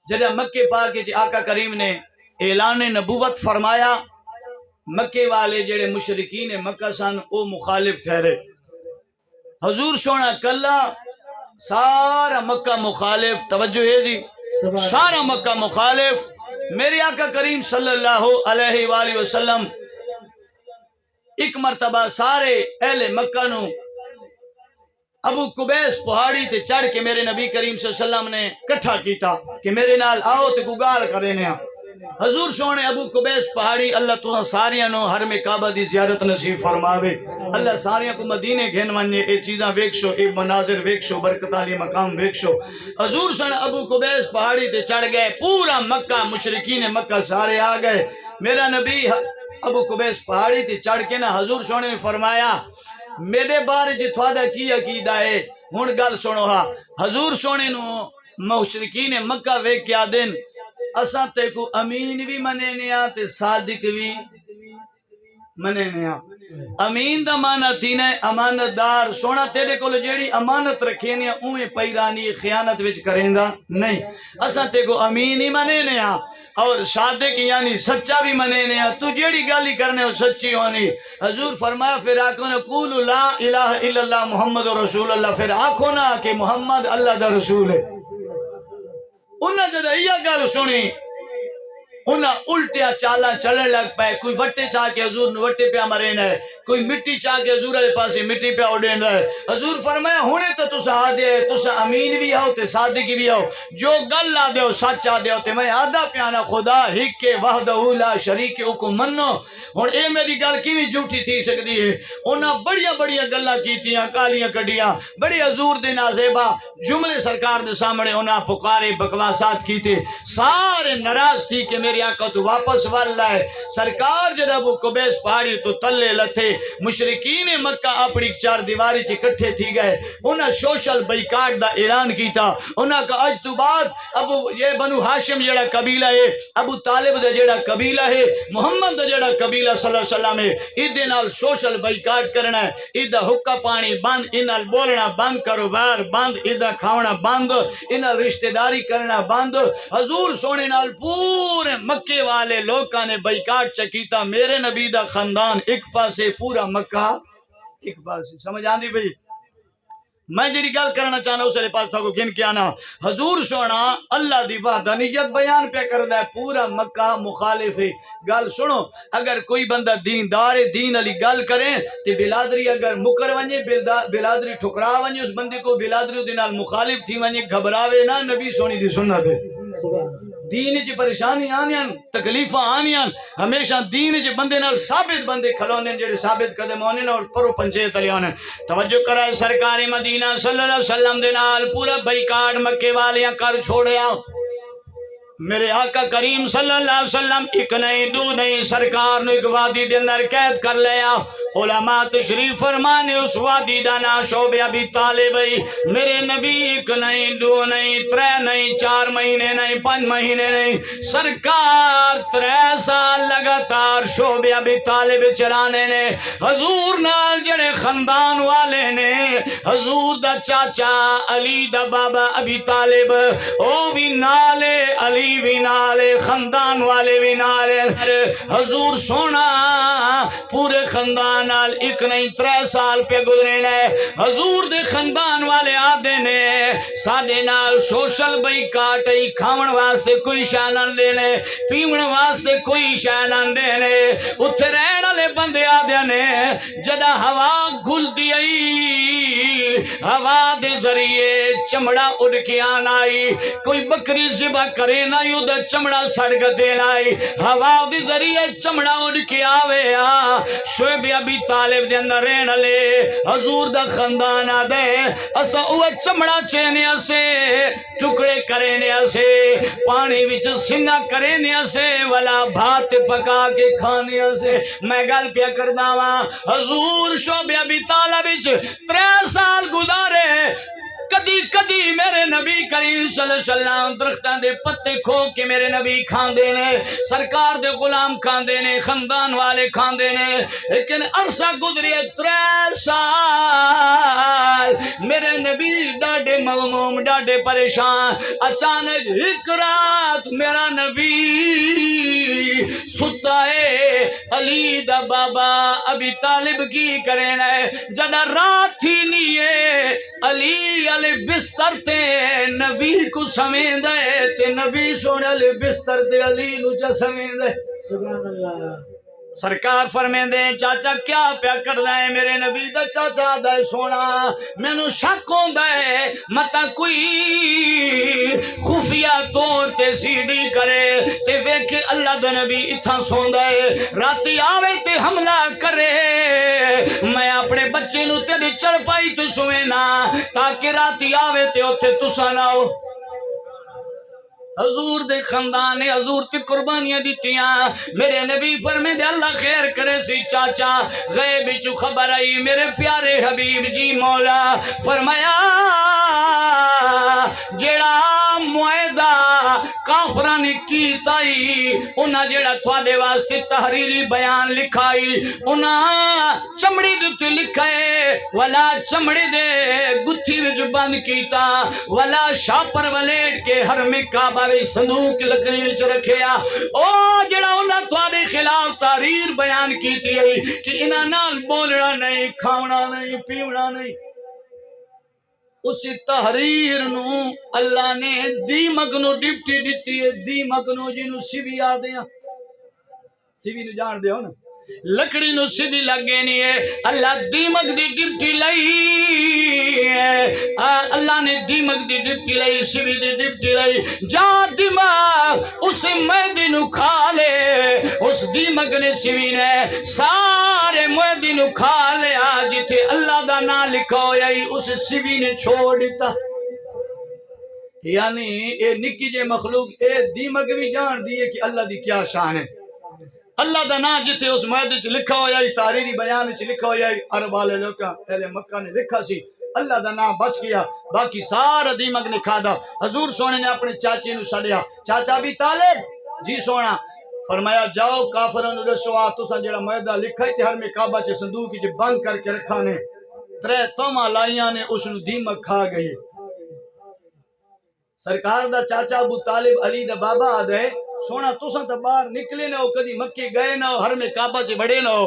Jeddah مکے پاک آقا کریم نے اعلان نبوت فرمایا، مکے والے جڑے مشرکین مکہ سن او مخالف ٹھہرے، حضور سونا کلا سارا مکہ مخالف، توجہ ہے جی، سارا مکہ مخالف، میرے آقا کریم صلی اللہ علیہ وآلہ وسلم ایک مرتبہ سارے اہل مکہ نو ابو قبیس پہاڑی تے چڑھ کے میرے نبی کریم صلی اللہ علیہ وسلم نے کٹھا کیتا کہ میرے نال آؤ تے گال کرنے ہیں۔ حضور سونے ابو قبیس پہاڑی اللہ تو ساریاں نو حرم کعبہ دی زیارت نصیب فرماوے، اللہ ساریاں کو مدینے گھن ونجے، اے چیزاں ویکشو، اے مناظر ویکشو، برکت علی مقام ویکشو۔ حضور سونے ابو قبیس پہاڑی تے چڑھ گئے، پورا مکہ مشرکین مکہ سارے آ گئے، میرا نبی ابو قبیس پہاڑی تے چڑھ کے نا حضور سونے نے فرمایا میرے بارے جی تھوڑا کی عقیدہ ہے، ہن گل سنو ہا، حضور سونے نو مشرکین مکہ ویکھ کے آدن اساں تے کو امین بھی منینے آ تے صادق بھی منینے آ۔ امین دا معنی تینا ہے امانت دار، سونا تیرے کو جیڑی امانت رکھینی اویں پیرانی خیانت وچ کریں گا نہیں، اساں تے کو امین ہی منینے آ اور صادق یعنی سچا بھی منینے آ، تو جیڑی گالی کرنے ہو سچی ہونی۔ حضور فرمایا پھر آکھو نا قولوا لا الہ الا اللہ محمد رسول اللہ، پھر آکھو نا کہ محمد اللہ دا رسول ہے۔ انہاں جدہ یہ گل سنی انہاں الٹیا چالا چلن لگ پائے، کوئی وٹے چاہ کے حضور نے وٹے پہ مرین ہے، کوئی مٹی چاہ کے حضور علیہ پاس مٹی پہ اڑین ہے۔ حضور فرمایا ہونے تو تسا آدھے تسا امین بھی ہو تے صادق بھی ہو، جو گل آدھے ہو سچ آدھے ہو تے میں آدھا پیانا خدا ہک کے وحدہ لا شریک حکم منو۔ ہن اے میری گل کیویں جھوٹی تھی سکتی ہے؟ انہاں بڑیاں بڑیاں گلاں کیتیاں، گالیاں کڈیاں، بڑے حضور دے نازیبا جملے سرکار دے سامنے انہاں پکارے بکواسات کیتے، سارے ناراض تھی کہ میرے آقا تو واپس والا ہے۔ سرکار جب ابو قبیس پہاڑی تو تلے لتھے، مشرکین مکہ اپنی چار دیواری چ کٹھے تھی گئے، انہاں سوشل بائیکاٹ دا اعلان کیتا، انہاں کا اج تو بعد ابو یہ بنو ہاشم جڑا قبیلہ ہے، ابو طالب دا جڑا قبیلہ ہے، محمد دا جڑا قبیلہ صلی اللہ علیہ وسلم ہے، ایدے نال سوشل بائیکاٹ کرنا ہے، ایدہ حکا پانی بند، انال بولنا بند، کاروبار بند، ایدہ کھاونا بند، انال رشتہ داری کرنا بند۔ حضور سونے نال پورے مکے والے لوکاں نے بائیکاٹ چکیتا، میرے نبی دا خاندان ایک پاسے، پورا مکہ ایک پاسے، سمجھ آندی بھئی؟ میں جڑی گل کرنا چاہنا اس لئے پاس تھا کو گن کے آنا، حضور سونا اللہ دی وحدانیت بیان پہ کرنا ہے، پورا مکہ مخالف ہے۔ گل سنو، اگر کوئی بندہ دین دار دین علی گل کریں تو بلادری اگر مکر ونجے، بلادری ٹھکرا ونجے، اس بندے کو بلادری دینال مخالف تھی ونجے، گھبراوے نا، نبی سونی دی سنت ہے۔ دین جی پریشانی آنیاں، تکلیفہ آنیاں، ہمیشہ دین جی بندے نال ثابت بندے کھلونے جڑے ثابت قدم ہونے اور پرو پنچیت علی ہونے۔ توجہ کرائے سرکار مدینہ صلی اللہ علیہ وسلم دے نال پورا بائیکاٹ مکے والیاں کر چھوڑیا۔ میرے آقا کریم صلی اللہ علیہ وسلم ایک نہیں دو نہیں، سرکار نے ایک وادی دے اندر قید کر لیا۔ علماء تشریف فرمانے اس وادی دا نا شعب ابی طالب، میرے نبی ایک نہیں دو نہیں، ترے نہیں، 4 مہینے نہیں، 5 مہینے نہیں، سرکار 3 سال لگاتار شعب ابی طالب چلانے نے۔ حضور نال جڑے خاندان والے نے، حضور دا چاچا علی دا بابا ابی طالب او بھی نالے، علی بھی نالے، خاندان والے بھی نالے، حضور سونا پورے خاندان نال ایک نہیں 3 سال پہ گزرے نے۔ حضور دے خاندان والے آدھے نے سادے نال سوشل بائیکاٹ ہی، کھاون واسطے کوئی شے نہ دینے، پیون واسطے کوئی شے نہ دینے، اتھے رہن والے بندے آدھے نے جدا ہوا گھل دی آئی، ہوا دے ذریعے چمڑا اڑ کے آنا آئی، کوئی بکری ذبح کرے نہ یوں دا چمڑا سڑک دینا آئی، ہوا دے ذریعے چمڑا اڑ کے آوے آ۔ شعب ابی طالب دے اندر رہن لے حضور دا خاندان آدھے اسا اوہ چمڑا چینے اسے ٹکڑے کرینے اسے پانی وچ سنہ کرینے اسے ولا بھات پکا کے کھانے اسے۔ میں گل پیا کردہ ہاں، حضور شعب ابی طالب وچ 3 سال گزارے، کدی کدی میرے نبی کریم صلی اللہ علیہ وسلم درختان دے پتے کھو کے میرے نبی کھان دینے، سرکار دے غلام کھان دینے، خاندان والے کھان دینے، لیکن عرصہ گزری 3 سال میرے نبی ڈاڈے مغموم، ڈاڈے پریشان، اچانک ایک رات وقت میرا نبی ستا ہے علی دا بابا ابی طالب کی کرنا ہے جنا رات تھی نہیں علی علی بستر تے نبی کو سمیں دے تے نبی سونے علی بستر تے علی نو چا سمیں دے سبحان اللہ سرکار فرمیں دے چاچا کیا پیا کر دائے میرے نبی دا چاچا دائے سونا میں نو شک ہوں دائے متا کوئی خفیہ طور تے سی ڈی کرے تے ویکھے اللہ دا نبی اتھا سون دائے راتی آوے تے حملہ کرے میں اپنے بچے نو تیری چرپائی تو سوئے نا تاکہ راتی آوے تے اتھے تسا نہ ہو حضور دے خاندان نے حضور تے قربانیاں دیتیاں میرے نبی فرمے دے اللہ خیر کرے سی چاچا غیب چو خبر آئی میرے پیارے حبیب جی مولا فرمایا جیڑا معاہدہ کافرہ نے کی تائی انہاں جیڑا تھوڑے واسطے تحریری بیان لکھائی انہاں چمڑی دیتے لکھائے ولا چمڑی دے گتھی وچ بند کیتا ولا شاپر ولیٹ کے حرم کعبہ صندوق لکڑی وچ رکھیا او جڑا انہاں تھوڑے خلاف تحریر بیان کیتی ہے کہ انہاں نال بولنا نہیں کھاونا نہیں پیونا نہیں اسی تحریر نو اللہ نے دیمک نو ڈپٹی دیتی ہے دیمک نو جنو سیوی آدھے ہیں سیوی نو جان دے ہو نا لکڑی نو سیدھی لگے نہیں ہے اللہ دیمک دی ڈپٹی لئی اللہ نے دیمک دی ڈپٹی لئی سیوی دی ڈپٹی لئی جا دیمک اس میدی نو کھا لے اس دیمک نے سیوی نے سارے میدی نو کھا لے آج تھے اللہ دا نا لکھو یہی اس سیوی نے چھوڑ دیتا یعنی اے نکی جے مخلوق اے دیمک بھی جان دیئے کہ اللہ دی کیا شان ہے اللہ دا نا جتے اس معاہدے چ لکھا ہو جائے تحریری بیان چ لکھا ہو جائے عرب والے لوکاں اہل مکہ نے لکھا سی اللہ دا نا بچ گیا باقی سارا دیمک نے کھا دا حضور سونے نے اپنے چاچے نو سڑیا چاچا بھی طالب جی سونا فرمایا جاؤ کافران رسوا تساں جڑا معاہدہ لکھا تے ہر میں کعبہ چ صندوق وچ بند کر کے رکھا نے ترے توما لائیاں نے اس نو دیمک کھا گئی سرکار دا چاچا ابو طالب علی دا بابا آدھے سونا تساں تا باہر نکلے نہ ہو کدی مکے گئے نہ ہو ہر میں کعبہ سے بڑے نہ ہو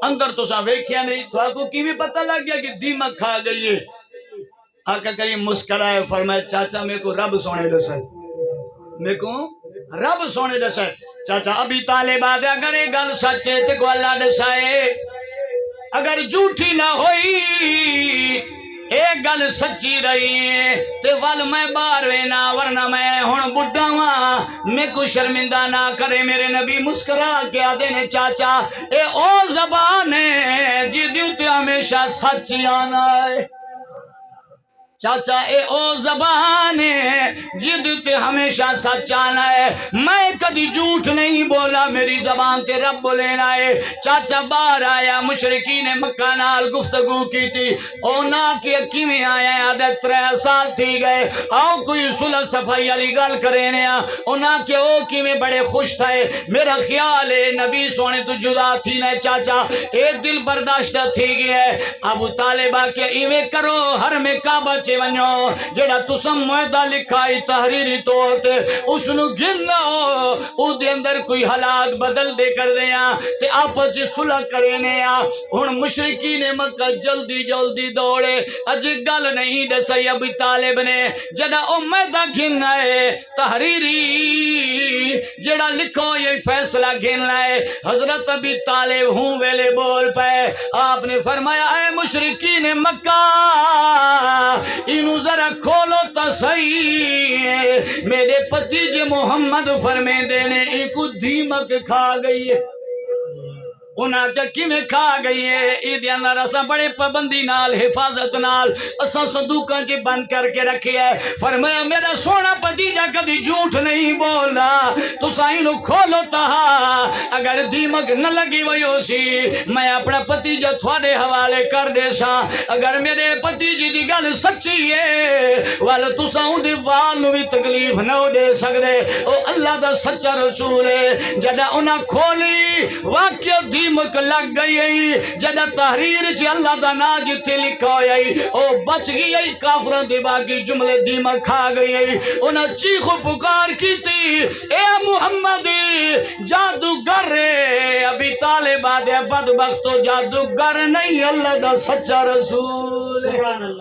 اندر تساں ویکھیا نہیں تو آپ کو کیویں پتہ لگ گیا کہ دیمک کھا گئی ہے آقا کریم مسکرائے فرمائے چاچا میں کو رب سونے دسے میں کو رب سونے دسے چاچا ابھی طالب آدھے اگر یہ گل سچے تے کو اللہ دسائے اگر جھوٹی نہ ہوئی ایک گل سچی رہی ہے تے وال میں باہر وینا ورنہ میں ہن بڈھا ہاں میں کو شرمندہ نہ کرے میرے نبی مسکرا کے آدھے نے چاچا اے او زبان ہے جی دیو تے ہمیشہ سچی آنا ہے چاچا اے او زبان ہے جد تے ہمیشہ سچ آنا ہے میں کبھی جھوٹ نہیں بولا میری زبان تے رب بولینا ہے چاچا باہر آیا مشرکین مکہ نال گفتگو کی تھی او نا کہ کیویں آیا عادت 3 سال تھی گئے آؤ کوئی صلح صفائی علی گل کرینے او نا کہ او کیویں بڑے خوش تھے میرا خیال ہے نبی سونے تو جدا تھی نہ چاچا اے دل برداشتہ تھی گیا ہے ابو طالبہ کے ایویں کرو ہر میں کعبہ چے ونجو جڑا تسم معاہدہ لکھائی تحریری طور تے اس نو گننا ہو او دے اندر کوئی حالات بدل دے کر دیا تے آپس سے صلح کرینے ہن مشرکین مکہ جلدی جلدی دوڑے اج گل نہیں دسی ابو طالب نے جڑا او معاہدہ گننا ہے تحریری جڑا لکھو یہ فیصلہ گننا ہے حضرت ابو طالب ہوں ویلے بول پے آپ نے فرمایا اے مشرکین مکہ انو ذرا کھولو تا صحیح میرے پتیجے محمد فرمے دینے ایک دیمک کھا گئی ہے انہاں تے کیویں کھا گئی ہے ایدے اندر اساں بڑے پابندی نال حفاظت نال اساں صندوقاں چ بند کر کے رکھے ہے فرمایا میرا سونا بھتیجا کبھی جھوٹ نہیں بولا تساں اینو کھولو تا اگر دیمک نہ لگی ہوئی ہو سی میں اپنا بھتیجا تھوڑے حوالے کر دے سا اگر میرے بھتیجے دی گل سچی ہے وال تساں اودے وال نو بھی تکلیف نہ دے سکدے او اللہ دا سچا رسول ہے جدا انہاں کھولی واقعہ دیمک لگ گئی جدا تحریر چ اللہ دا نا جتے لکھا ہوئی او بچ گئی کافراں دے باقی جملے دیمک کھا گئی انہاں چیخ و پکار کیتی اے محمد جادوگر ابھی طالب آدھے بدبختو جادوگر نہیں اللہ دا سچا رسول